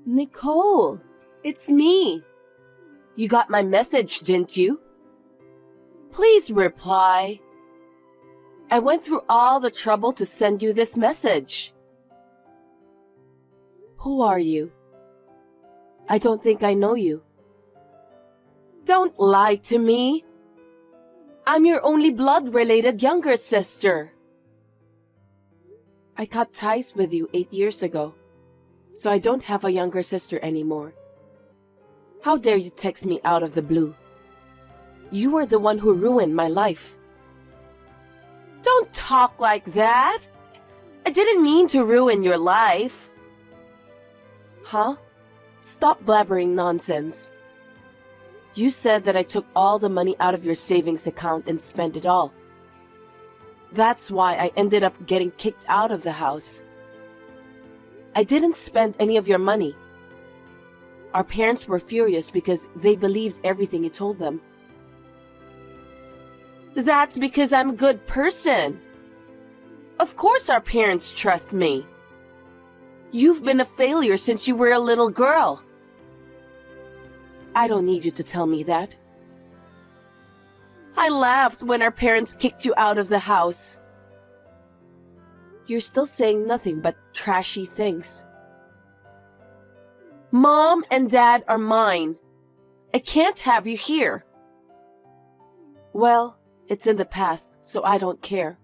Nicole, it's me. You got my message, didn't you? Please reply. I went through all the trouble to send you this message. Who are you? I don't think I know you. Don't lie to me. I'm your only blood-related younger sister. I cut ties with you 8 years ago, so I don't have a younger sister anymore. How dare you text me out of the blue? You are the one who ruined my life. Don't talk like that. I didn't mean to ruin your life. Huh? Stop blabbering nonsense. You said that I took all the money out of your savings account and spent it all. That's why I ended up getting kicked out of the house. I didn't spend any of your money. Our parents were furious because they believed everything you told them. That's because I'm a good person. Of course our parents trust me. You've been a failure since you were a little girl. I don't need you to tell me that. I laughed when our parents kicked you out of the house. You're still saying nothing but trashy things. Mom and Dad are mine. I can't have you here. Well, it's in the past, so I don't care.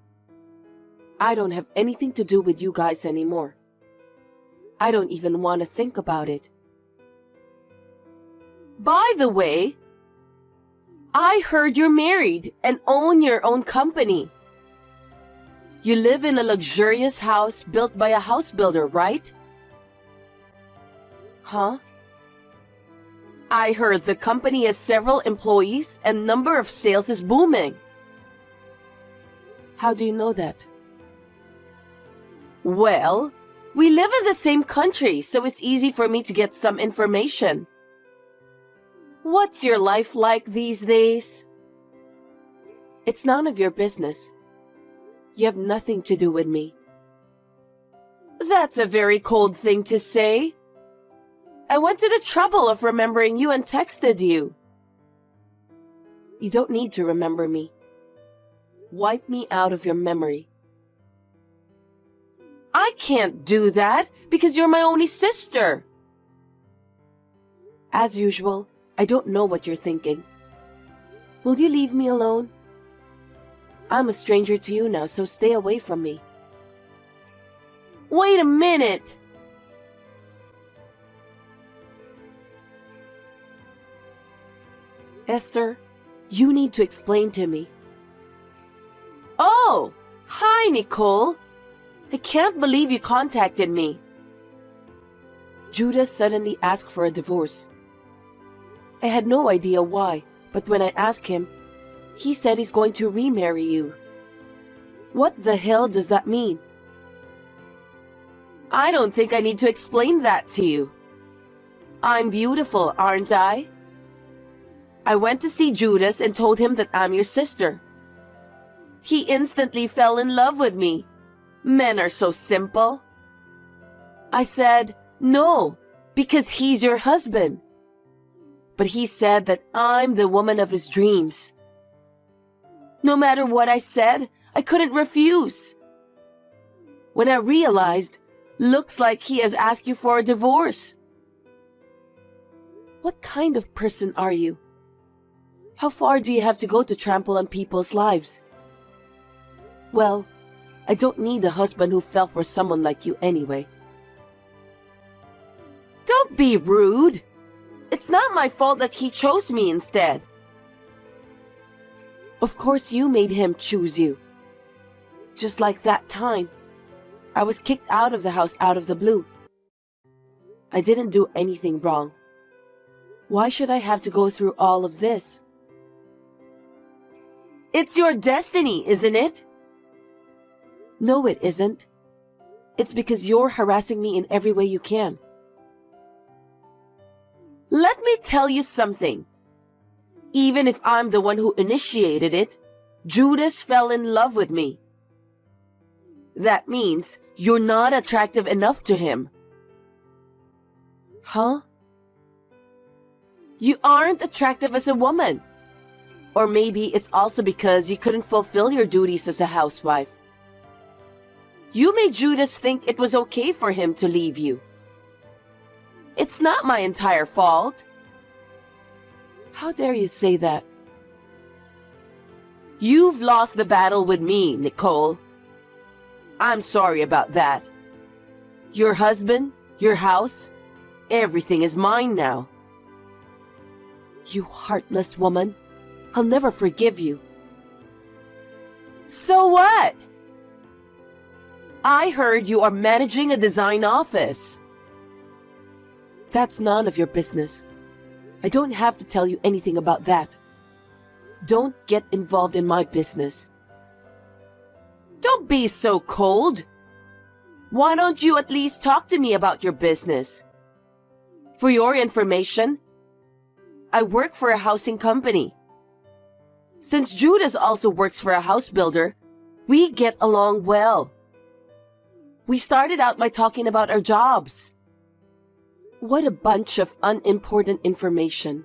I don't have anything to do with you guys anymore. I don't even want to think about it. By the way, I heard you're married and own your own company. You live in a luxurious house built by a house builder, right? Huh? I heard the company has several employees and number of sales is booming. How do you know that? Well, we live in the same country, so it's easy for me to get some information. What's your life like these days? It's none of your business. You have nothing to do with me. That's a very cold thing to say. I went to the trouble of remembering you and texted you. You don't need to remember me. Wipe me out of your memory. I can't do that because you're my only sister. As usual, I don't know what you're thinking. Will you leave me alone? I'm a stranger to you now, so stay away from me. Wait a minute! Esther, you need to explain to me. Oh! Hi, Nicole! I can't believe you contacted me. Judas suddenly asked for a divorce. I had no idea why, but when I asked him, he said he's going to remarry you. What the hell does that mean? I don't think I need to explain that to you. I'm beautiful, aren't I? I went to see Judas and told him that I'm your sister. He instantly fell in love with me. Men are so simple. I said, no, because he's your husband. But he said that I'm the woman of his dreams. No matter what I said, I couldn't refuse. When I realized, looks like he has asked you for a divorce. What kind of person are you? How far do you have to go to trample on people's lives? Well, I don't need a husband who fell for someone like you anyway. Don't be rude. It's not my fault that he chose me instead. Of course you made him choose you. Just like that time. I was kicked out of the house out of the blue. I didn't do anything wrong. Why should I have to go through all of this? It's your destiny, isn't it? No, it isn't. It's because you're harassing me in every way you can. Let me tell you something. Even if I'm the one who initiated it, Judas fell in love with me. That means you're not attractive enough to him. Huh? You aren't attractive as a woman. Or maybe it's also because you couldn't fulfill your duties as a housewife. You made Judas think it was okay for him to leave you. It's not my entire fault. How dare you say that? You've lost the battle with me, Nicole. I'm sorry about that. Your husband, your house, everything is mine now. You heartless woman. I'll never forgive you. So what? I heard you are managing a design office. That's none of your business. I don't have to tell you anything about that. Don't get involved in my business. Don't be so cold. Why don't you at least talk to me about your business? For your information, I work for a housing company. Since Judas also works for a house builder, we get along well. We started out by talking about our jobs. What a bunch of unimportant information.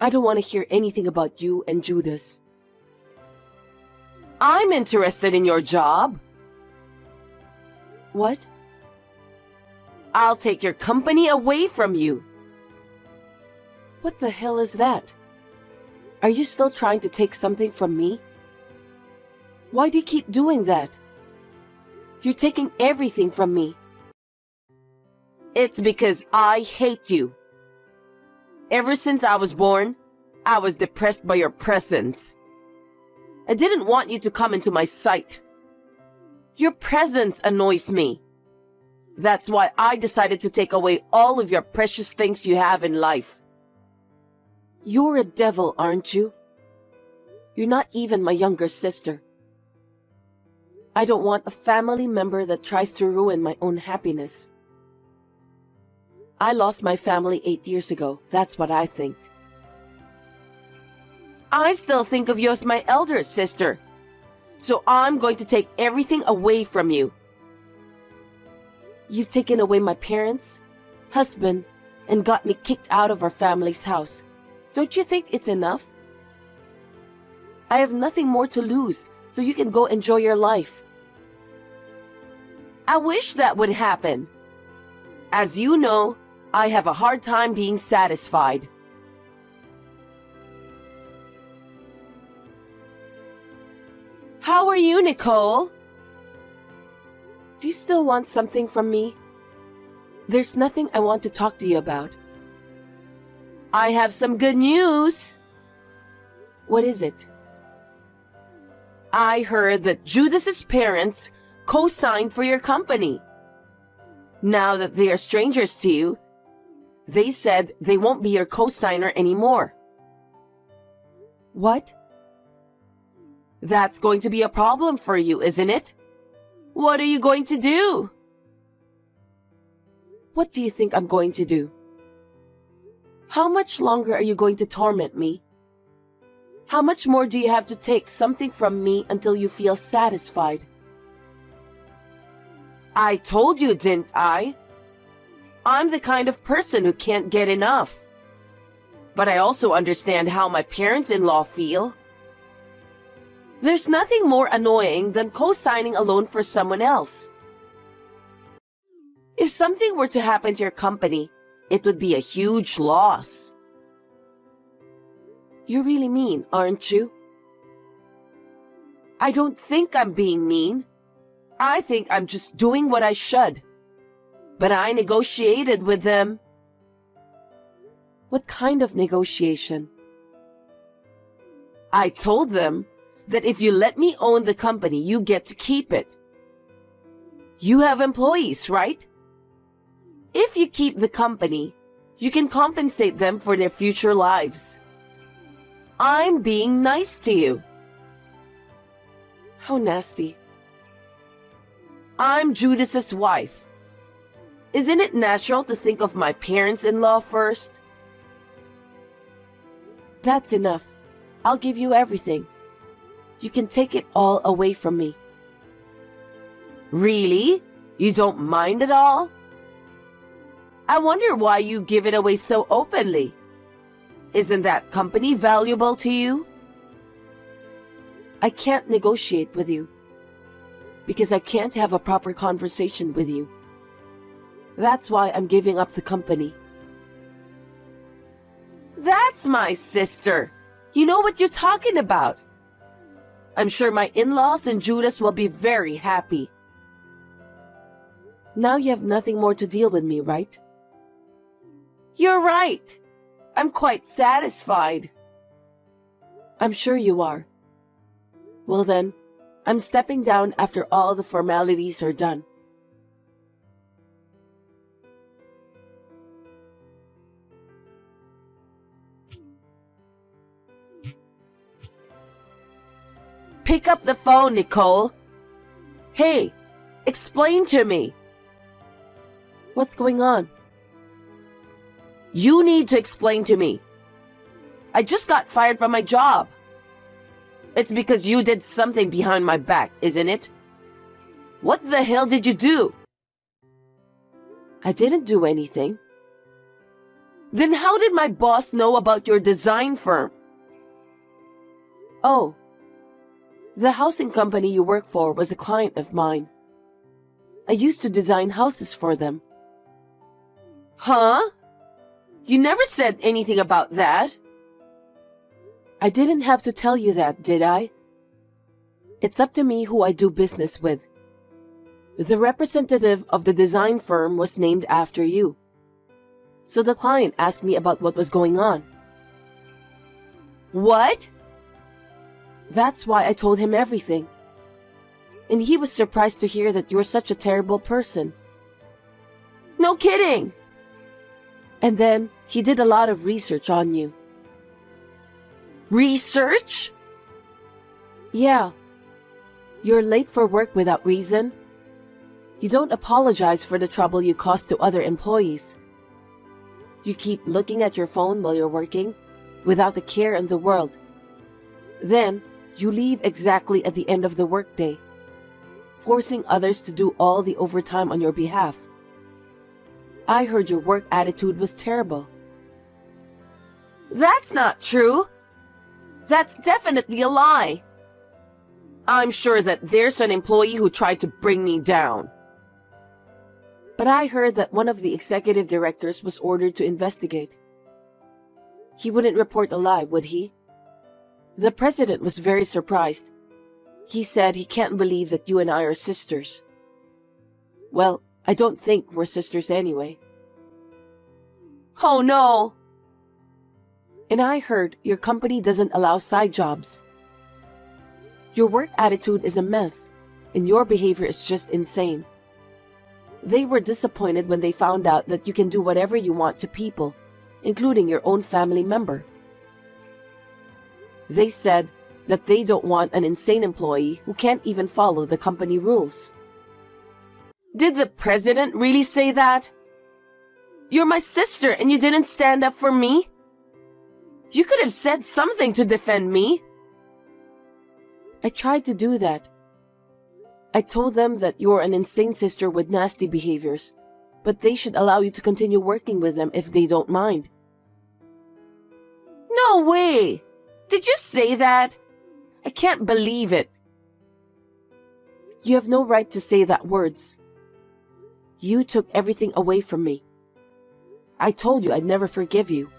I don't want to hear anything about you and Judas. I'm interested in your job. What? I'll take your company away from you. What the hell is that? Are you still trying to take something from me? Why do you keep doing that? You're taking everything from me. It's because I hate you. Ever since I was born, I was depressed by your presence. I didn't want you to come into my sight. Your presence annoys me. That's why I decided to take away all of your precious things you have in life. You're a devil, aren't you? You're not even my younger sister. I don't want a family member that tries to ruin my own happiness. I lost my family 8 years ago. That's what I think. I still think of you as my elder sister. So I'm going to take everything away from you. You've taken away my parents, husband, and got me kicked out of our family's house. Don't you think it's enough? I have nothing more to lose, so you can go enjoy your life. I wish that would happen. As you know, I have a hard time being satisfied. How are you, Nicole? Do you still want something from me? There's nothing I want to talk to you about. I have some good news. What is it? I heard that Judas's parents co-signed for your company. Now that they are strangers to you, they said they won't be your co-signer anymore. What? That's going to be a problem for you, isn't it? What are you going to do? What do you think I'm going to do? How much longer are you going to torment me? How much more do you have to take something from me until you feel satisfied? I told you, didn't I? I'm the kind of person who can't get enough. But I also understand how my parents-in-law feel. There's nothing more annoying than co-signing a loan for someone else. If something were to happen to your company, it would be a huge loss. You're really mean, aren't you? I don't think I'm being mean. I think I'm just doing what I should. But I negotiated with them. What kind of negotiation? I told them that if you let me own the company, you get to keep it. You have employees, right? If you keep the company, you can compensate them for their future lives. I'm being nice to you. How nasty. I'm Judas's wife. Isn't it natural to think of my parents-in-law first? That's enough. I'll give you everything. You can take it all away from me. Really? You don't mind at all? I wonder why you give it away so openly. Isn't that company valuable to you? I can't negotiate with you because I can't have a proper conversation with you. That's why I'm giving up the company. That's my sister. You know what you're talking about. I'm sure my in-laws and Judas will be very happy. Now you have nothing more to deal with me, right? You're right. I'm quite satisfied. I'm sure you are. Well then, I'm stepping down after all the formalities are done. Pick up the phone, Nicole. Hey, explain to me. What's going on? You need to explain to me. I just got fired from my job. It's because you did something behind my back, isn't it? What the hell did you do? I didn't do anything. Then how did my boss know about your design firm? Oh, the housing company you work for was a client of mine. I used to design houses for them. Huh? You never said anything about that. I didn't have to tell you that, did I? It's up to me who I do business with. The representative of the design firm was named after you. So the client asked me about what was going on. What? That's why I told him everything. And he was surprised to hear that you're such a terrible person. No kidding! And then he did a lot of research on you. Research? Yeah. You're late for work without reason. You don't apologize for the trouble you caused to other employees. You keep looking at your phone while you're working, without a care in the world. Then, you leave exactly at the end of the workday, forcing others to do all the overtime on your behalf. I heard your work attitude was terrible. That's not true. That's definitely a lie. I'm sure that there's an employee who tried to bring me down. But I heard that one of the executive directors was ordered to investigate. He wouldn't report a lie, would he? The president was very surprised. He said he can't believe that you and I are sisters. Well, I don't think we're sisters anyway. Oh no! And I heard your company doesn't allow side jobs. Your work attitude is a mess, and your behavior is just insane. They were disappointed when they found out that you can do whatever you want to people, including your own family member. They said that they don't want an insane employee who can't even follow the company rules. Did the president really say that? You're my sister and you didn't stand up for me? You could have said something to defend me. I tried to do that. I told them that you're an insane sister with nasty behaviors, but they should allow you to continue working with them if they don't mind. No way! Did you say that? I can't believe it. You have no right to say that words. You took everything away from me. I told you I'd never forgive you.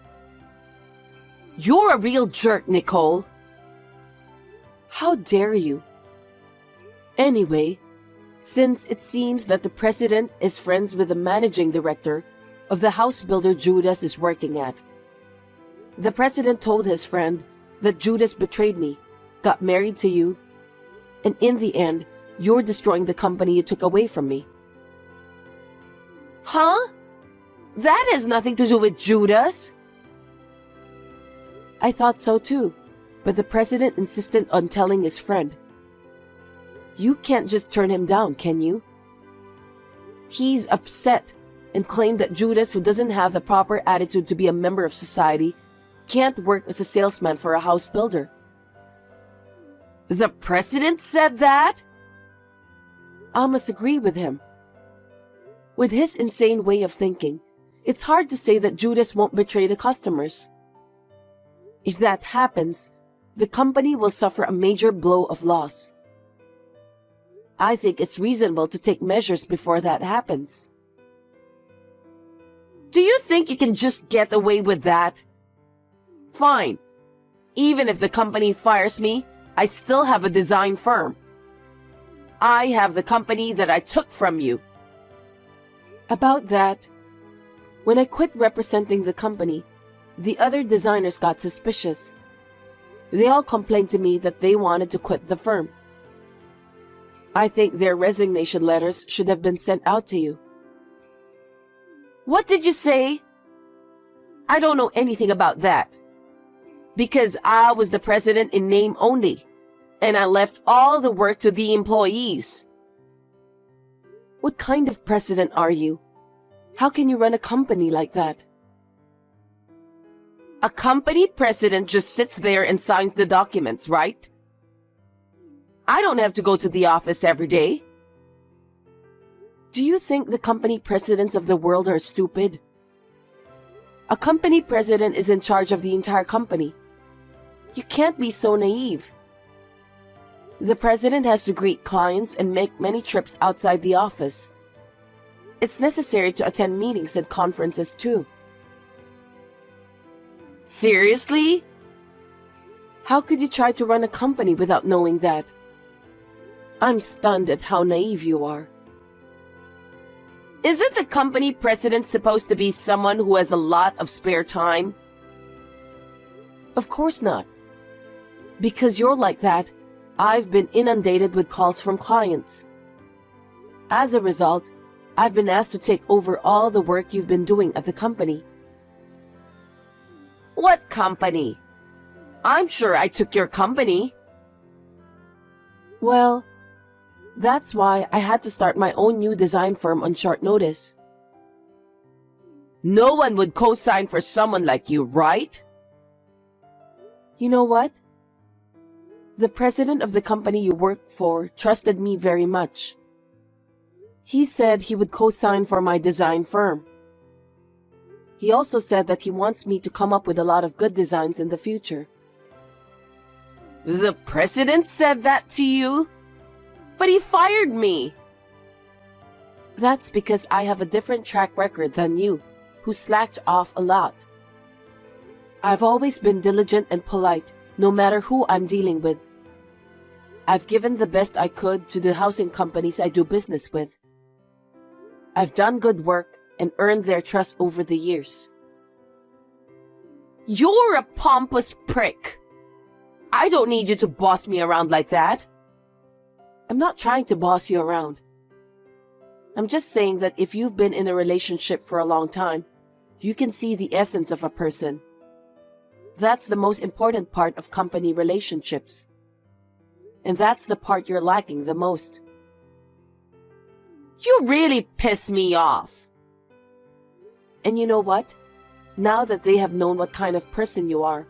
You're a real jerk, Nicole. How dare you? Anyway, since it seems that the president is friends with the managing director of the house builder Judas is working at, the president told his friend that Judas betrayed me, got married to you, and in the end, you're destroying the company you took away from me. Huh? That has nothing to do with Judas. I thought so too, but the president insisted on telling his friend. You can't just turn him down, can you? He's upset and claimed that Judas, who doesn't have the proper attitude to be a member of society, can't work as a salesman for a house builder. The president said that? I must agree with him. With his insane way of thinking, It's hard to say that Judas won't betray the customers. If that happens, the company will suffer a major blow of loss. I think it's reasonable to take measures before that happens. Do you think you can just get away with that? Fine. Even if the company fires me, I still have a design firm. I have the company that I took from you. About that, when I quit representing the company, the other designers got suspicious. They all complained to me that they wanted to quit the firm. I think their resignation letters should have been sent out to you. What did you say? I don't know anything about that. Because I was the president in name only, and I left all the work to the employees. What kind of president are you? How can you run a company like that? A company president just sits there and signs the documents, right? I don't have to go to the office every day. Do you think the company presidents of the world are stupid? A company president is in charge of the entire company. You can't be so naive. The president has to greet clients and make many trips outside the office. It's necessary to attend meetings and conferences too. Seriously? How could you try to run a company without knowing that? I'm stunned at how naive you are. Isn't the company president supposed to be someone who has a lot of spare time? Of course not. Because you're like that, I've been inundated with calls from clients. As a result, I've been asked to take over all the work you've been doing at the company. What company? I'm sure I took your company. Well, that's why I had to start my own new design firm on short notice. No one would co-sign for someone like you, right? You know what? The president of the company you work for trusted me very much. He said he would co-sign for my design firm. He also said that he wants me to come up with a lot of good designs in the future. The president said that to you? But he fired me. That's because I have a different track record than you, who slacked off a lot. I've always been diligent and polite, no matter who I'm dealing with. I've given the best I could to the housing companies I do business with. I've done good work and earned their trust over the years. You're a pompous prick. I don't need you to boss me around like that. I'm not trying to boss you around. I'm just saying that if you've been in a relationship for a long time, you can see the essence of a person. That's the most important part of company relationships. And that's the part you're lacking the most. You really piss me off. And you know what? Now that they have known what kind of person you are,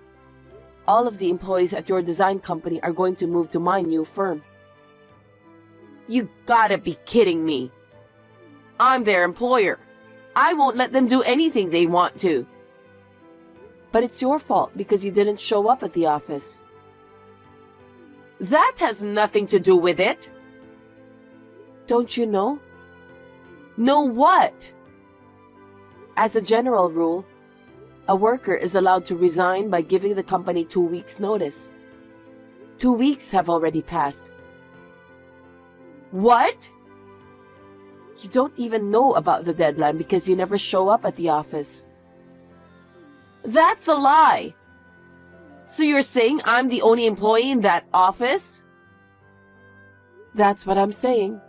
all of the employees at your design company are going to move to my new firm. You gotta be kidding me. I'm their employer. I won't let them do anything they want to. But it's your fault because you didn't show up at the office. That has nothing to do with it. Don't you know? Know what? As a general rule, a worker is allowed to resign by giving the company 2 weeks' notice. 2 weeks have already passed. What? You don't even know about the deadline because you never show up at the office. That's a lie. So you're saying I'm the only employee in that office? That's what I'm saying.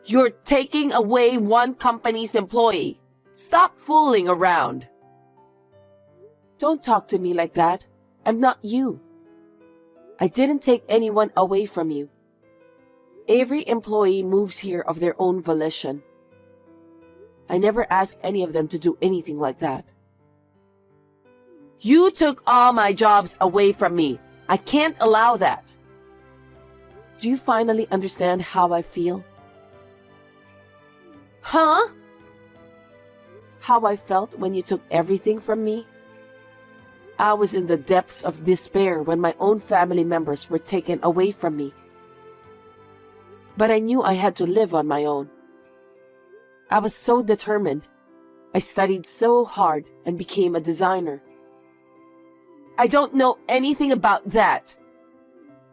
You're taking away one company's employee. Stop fooling around. Don't talk to me like that. I'm not you. I didn't take anyone away from you. Every employee moves here of their own volition. I never asked any of them to do anything like that. You took all my jobs away from me. I can't allow that. Do you finally understand how I feel? Huh? how I felt when you took everything from me? I was in the depths of despair when my own family members were taken away from me. But I knew I had to live on my own. I was so determined. I studied so hard and became a designer. I don't know anything about that.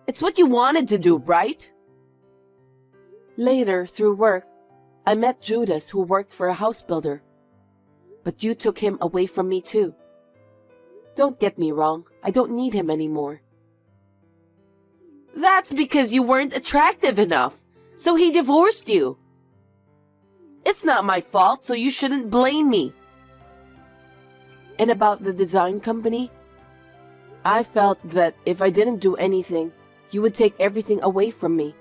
It's what you wanted to do, right? Later, through work, I met Judas, who worked for a house builder. But you took him away from me too. Don't get me wrong, I don't need him anymore. That's because you weren't attractive enough, so he divorced you. It's not my fault, so you shouldn't blame me. And about the design company? I felt that if I didn't do anything, you would take everything away from me.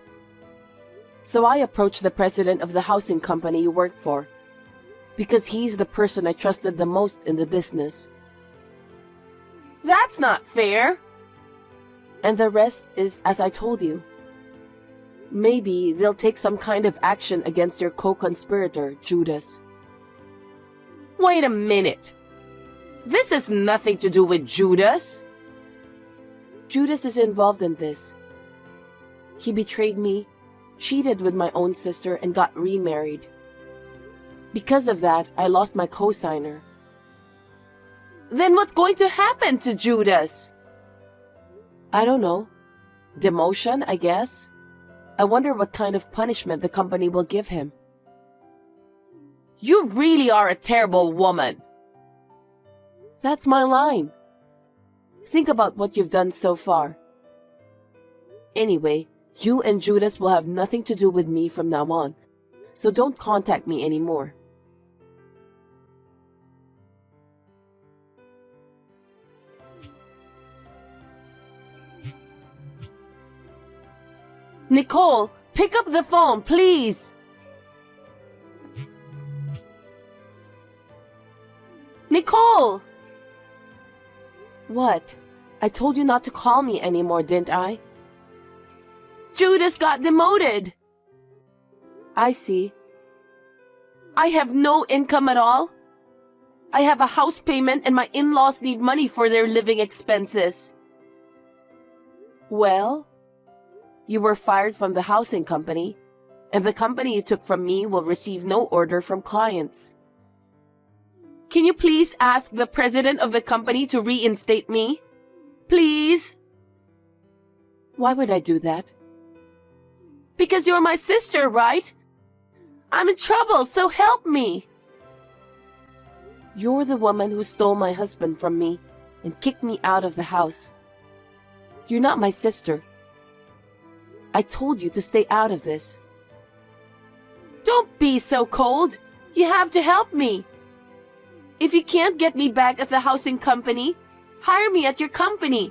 So I approached the president of the housing company you work for, because he's the person I trusted the most in the business. That's not fair. And the rest is as I told you. Maybe they'll take some kind of action against your co-conspirator, Judas. Wait a minute. This has nothing to do with Judas. Judas is involved in this. He betrayed me, cheated with my own sister, and got remarried. Because of that, I lost my co-signer. Then what's going to happen to Judas? I don't know. Demotion, I guess. I wonder what kind of punishment the company will give him. You really are a terrible woman. That's my line. Think about what you've done so far. Anyway, you and Judas will have nothing to do with me from now on, so don't contact me anymore. Nicole, pick up the phone, please. Nicole! What? I told you not to call me anymore, didn't I? Judas got demoted. I see. I have no income at all. I have a house payment and my in-laws need money for their living expenses. Well, you were fired from the housing company, and the company you took from me will receive no order from clients. Can you please ask the president of the company to reinstate me? Please? Why would I do that? Because you're my sister, right? I'm in trouble, so help me. You're the woman who stole my husband from me and kicked me out of the house. You're not my sister. I told you to stay out of this. Don't be so cold. You have to help me. If you can't get me back at the housing company, hire me at your company.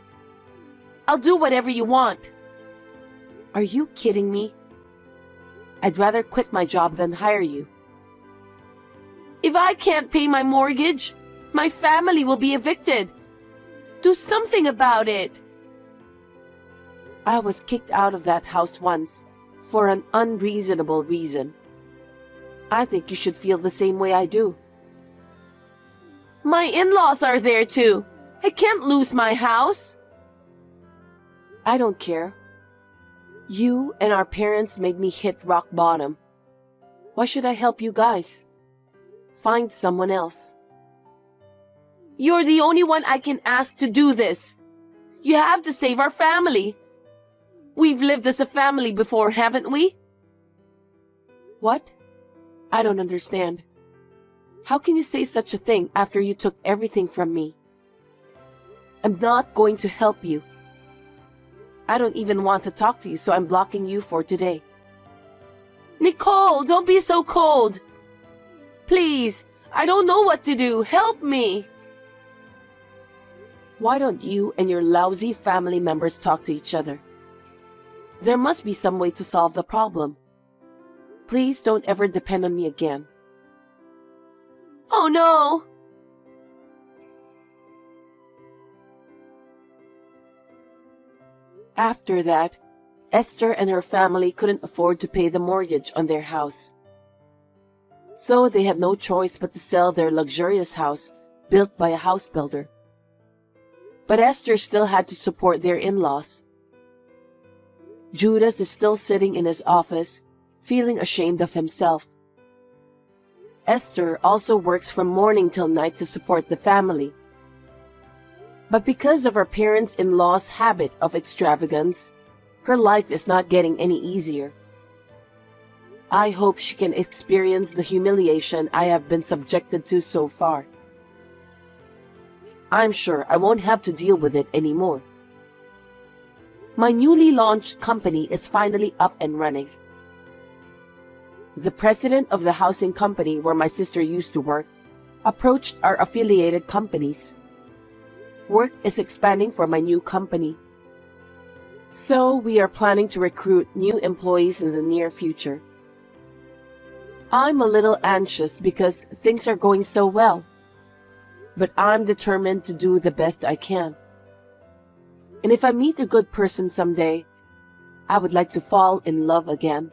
I'll do whatever you want. Are you kidding me? I'd rather quit my job than hire you. If I can't pay my mortgage, my family will be evicted. Do something about it. I was kicked out of that house once for an unreasonable reason. I think you should feel the same way I do. My in-laws are there too. I can't lose my house. I don't care. You and our parents made me hit rock bottom. Why should I help you guys? Find someone else. You're the only one I can ask to do this. You have to save our family. We've lived as a family before, haven't we? What? I don't understand. How can you say such a thing after you took everything from me? I'm not going to help you. I don't even want to talk to you, so I'm blocking you for today. Nicole, don't be so cold. Please, I don't know what to do. Help me. Why don't you and your lousy family members talk to each other? There must be some way to solve the problem. Please don't ever depend on me again. Oh no! After that, Esther and her family couldn't afford to pay the mortgage on their house. So they have no choice but to sell their luxurious house built by a house builder. But Esther still had to support their in-laws. Judas is still sitting in his office, feeling ashamed of himself. Esther also works from morning till night to support the family. But because of her parents-in-law's habit of extravagance, her life is not getting any easier. I hope she can experience the humiliation I have been subjected to so far. I'm sure I won't have to deal with it anymore. My newly launched company is finally up and running. The president of the housing company where my sister used to work approached our affiliated companies. Work is expanding for my new company. So we are planning to recruit new employees in the near future. I'm a little anxious because things are going so well, but I'm determined to do the best I can. And if I meet a good person someday, I would like to fall in love again.